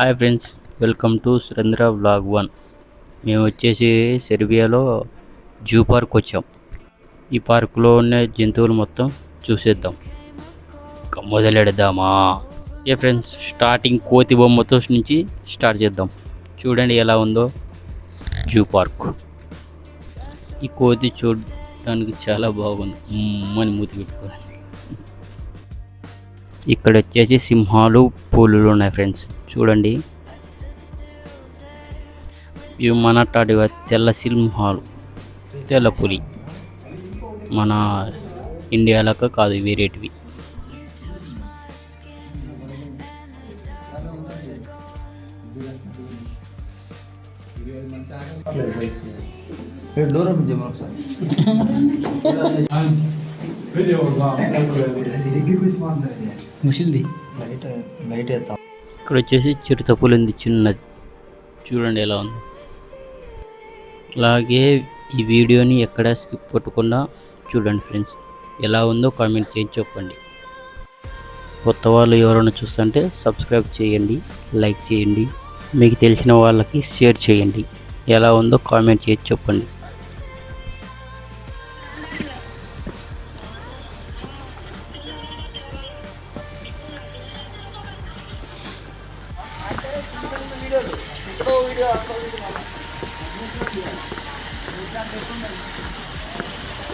Hi friends, welcome to Surendra vlog 1. మేము వచ్చేసి సెర్బియాలో zoo park వచ్చాం. ఈ పార్కులో ఉన్న జంతువులు మొత్తం చూసేద్దాం. మొదలెడదామా? ఫ్రెండ్స్, స్టార్టింగ్ కోతి బొమ్మతో నుంచి స్టార్ట్ చేద్దాం. చూడండి ఎలా ఉందో జూ పార్క్. ఈ కోతి చూడడానికి చాలా బాగుంది. అని మూతి పెట్టుకోండి. ఇక్కడ వచ్చేసి సింహాలు, పులులు ఉన్నాయి ఫ్రెండ్స్. చూడండి, ఇవి మన టాటిగా తెల్ల సింహాలు, తెల్ల పులి. మన ఇండియాలకు కాదు, వేరేటివి. ఇక్కడ వచ్చేసి చిరుతపులి ఉంది, చిన్నది. చూడండి ఎలా ఉంది. అలాగే ఈ వీడియోని ఎక్కడ స్కిప్ కొట్టకుండా చూడండి ఫ్రెండ్స్. ఎలా ఉందో కామెంట్ చేసి చెప్పండి. కొత్త వాళ్ళు ఎవరైనా చూస్తుంటే సబ్స్క్రైబ్ చేయండి, లైక్ చేయండి, మీకు తెలిసిన వాళ్ళకి షేర్ చేయండి. ఎలా ఉందో కామెంట్ చేసి చెప్పండి.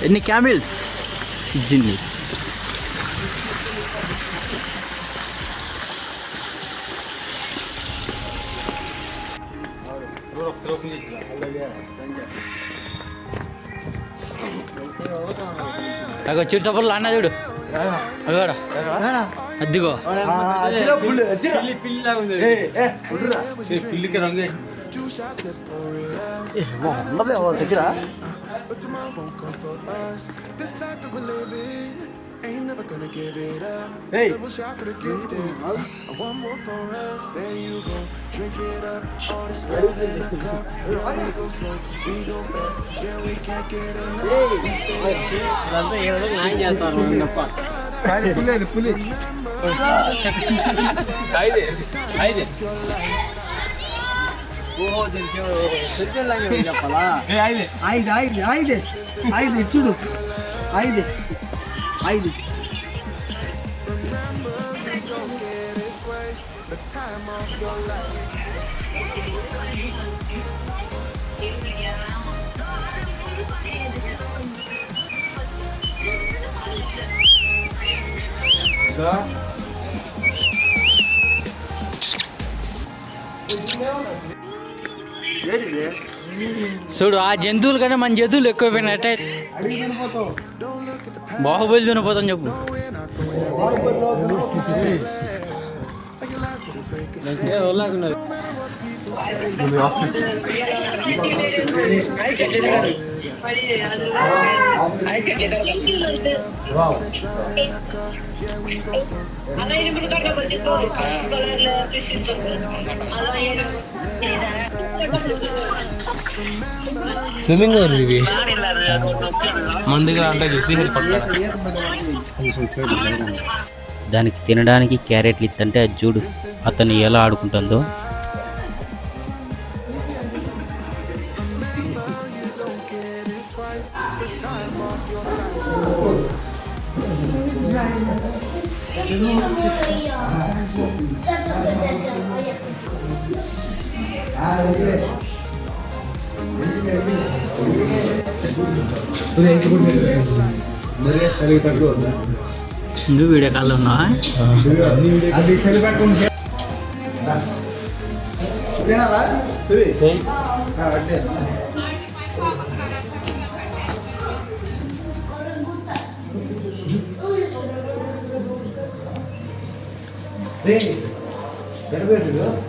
ఎన్ని క్యామిల్స్ జిన్ని. అగో చిరుతపుల్లు అన్న చూడు, అగోడ అద్దిగో పిల్లికి రంగు దగ్గర. But tomorrow won't come for us. This life that we're living ain't never gonna give it up. Hey, double shot for the gifted. One more for us. There you go, drink it up. All this love in a cup. Yeah, we go slow, we go fast. Yeah, we can't get enough. We stay చూడు, ఐదు చూడు, ఆ జంతువులు కంటే మన జంతువులు ఎక్కువైపోయినట్టే. బాహుబలి తినిపోతాం చెప్పు. Swimming ఇవి మందుగా అంటే చూసి దానికి తినడానికి క్యారెట్లు ఇస్తుంటే అది చూడు అతను ఎలా ఆడుకుంటుందో. నువ్వు వీడియో కాల్లో ఉన్నావా?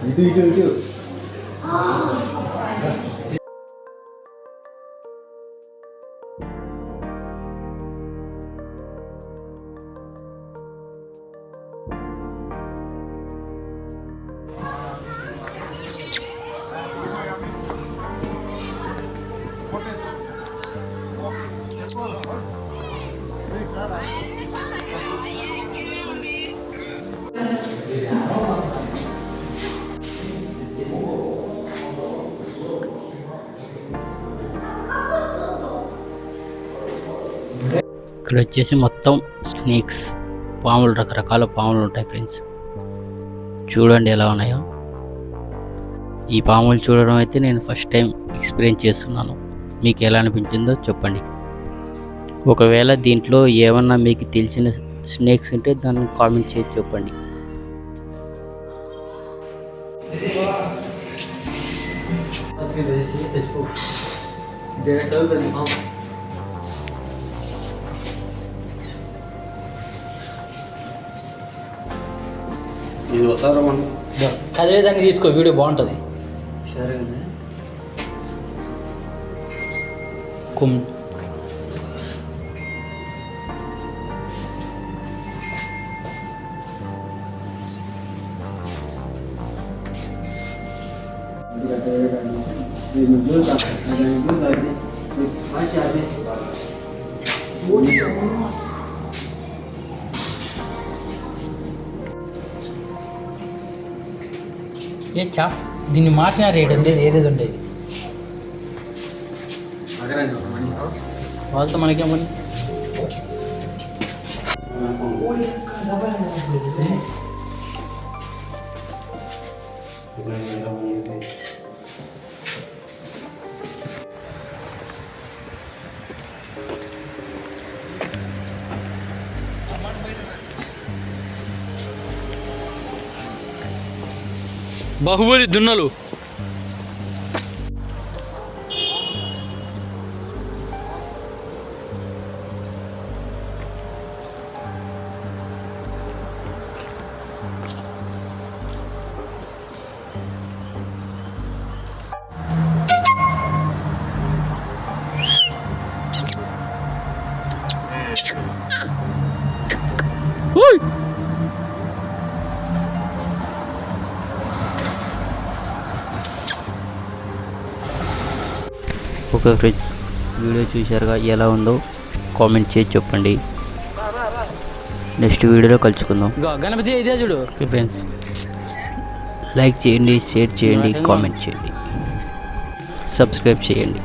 ఇటు ఇక్కడ వచ్చేసి మొత్తం స్నేక్స్, పాములు, రకరకాల పాములు ఉంటాయి ఫ్రెండ్స్. చూడండి ఎలా ఉన్నాయో. ఈ పాములు చూడడం అయితే నేను ఫస్ట్ టైం ఎక్స్పీరియన్స్ చేస్తున్నాను. మీకు ఎలా అనిపించిందో చెప్పండి. ఒకవేళ దీంట్లో ఏమన్నా మీకు తెలిసిన స్నేక్స్ ఉంటే దాన్ని కామెంట్ చేసి చెప్పండి. ఇది ఒకసారి మనం కదిలేదాన్ని తీసుకో, వీడియో బాగుంటుంది. సరే కుమ్ ఏ చా దీన్ని మార్చిన రేట్ ఉండేది ఏరేది ఉండేది. వాళ్ళతో మనకేం పని. బాహుబలి దున్నలు. ఓకే ఫ్రెండ్స్, వీడియో చూశారుగా, ఎలా ఉందో కామెంట్ చేసి చెప్పండి. నెక్స్ట్ వీడియోలో కలుసుకుందాం. గణపతి ఇదే చూడు. ఓకే ఫ్రెండ్స్, లైక్ చేయండి, షేర్ చేయండి, కామెంట్ చేయండి, సబ్స్క్రైబ్ చేయండి.